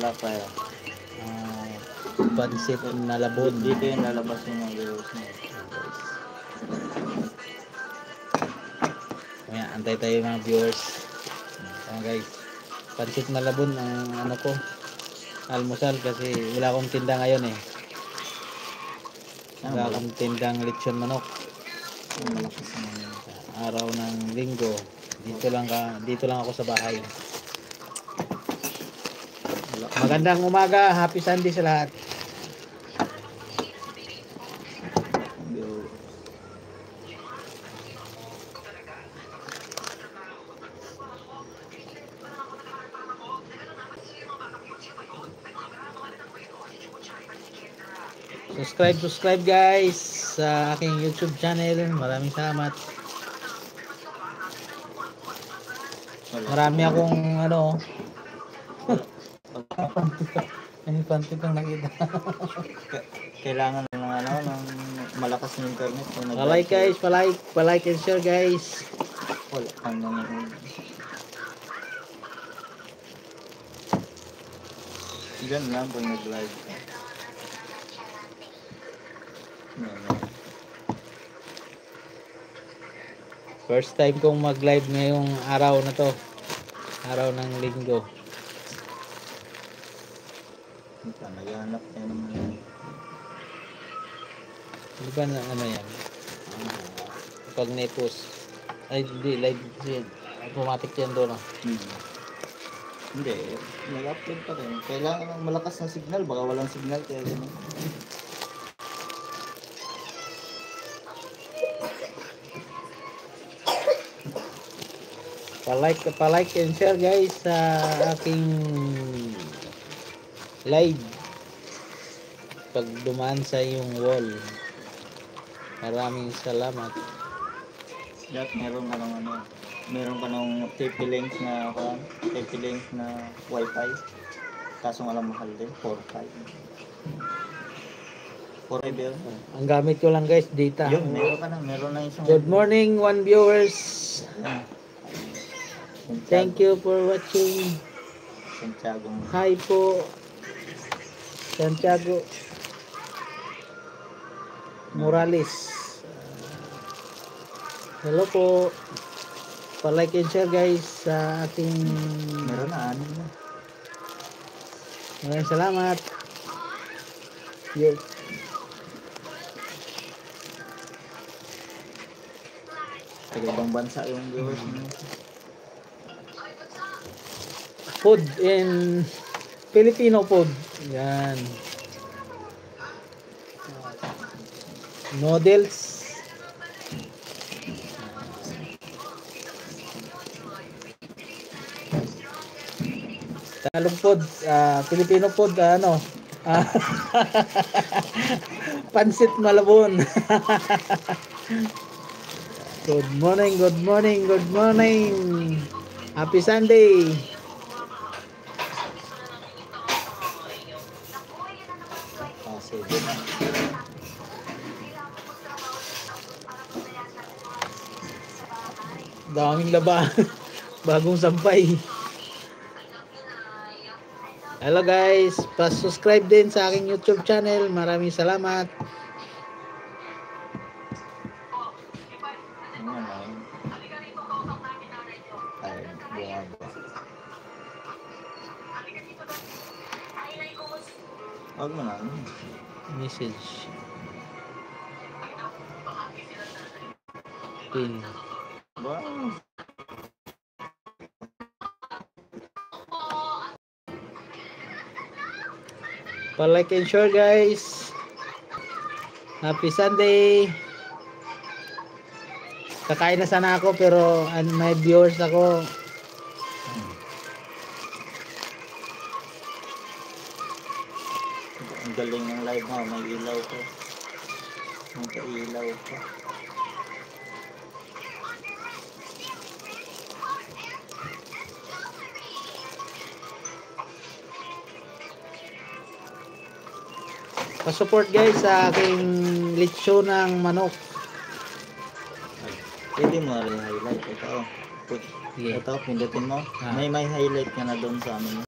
Wala pa yan. Pansit na labon. Dito yung lalabas yung mga viewers mo. Kaya antay tayo mga viewers. Guys, pansit na labon ang ano ko, almusal kasi wala akong tinda ngayon eh. Wala akong tindang lechon manok. Malakas naman yun. Araw ng linggo, dito lang ako sa bahay. Magandang umaga, happy Sunday sa lahat. Subscribe guys sa aking YouTube channel. Maraming salamat. Marami akong ano. Ay, pantit ang nakita. Kailangan ng ng malakas ng internet. Palike guys, palike and share guys. Wala kang nanonood. Diyan lang kung nag-live ka. First time kong mag-live ngayong araw na to. Araw ng linggo. Naghanap tayo naman. Di ba na ano yan? Pag na-post. Ay, hindi. Live yan. Automatic yan doon. Hindi. Nag-upload pa rin. Kailangan ng malakas na signal. Baka walang signal. Kaya gano'n. Palike and share guys sa aking live pag dumaan sa yung wall. Maraming salamat. Dapat meron ka ng TP-Link na wifi. Kaso alam mahal din, 4.5. 4.5 yun. Ang gamit ko lang guys, data. Yun, meron na isang... Good morning, one viewers. Thank you for watching. Santiago. Hi po. Santiago Morales. Hello po. Pa-like and share guys sa ating... Meron na, na. Maraming salamat. Yes. Taga-ibang bansa yung viewers mo. Food in Filipino food. Yan. Noodles. Tagalog food, Filipino food, ano? Pansit malabon. Good morning, good morning, good morning. Happy Sunday. Sige na. Daming laba. Bagong sampay. Hello guys, pa-subscribe din sa aking YouTube channel. Maraming salamat. Huwag mo na. Message. Pin. Wow. Pa-like and share guys. Happy Sunday. Kakain na sana ako pero may viewers ako. Ang galing ng live mo, may ilaw ko. May kailaw ko. Pa-support guys sa aking lechon ng manok. Pwede mo rin highlight ito. Sige. Ito, pindutin mo. May highlight ka na doon sa amin.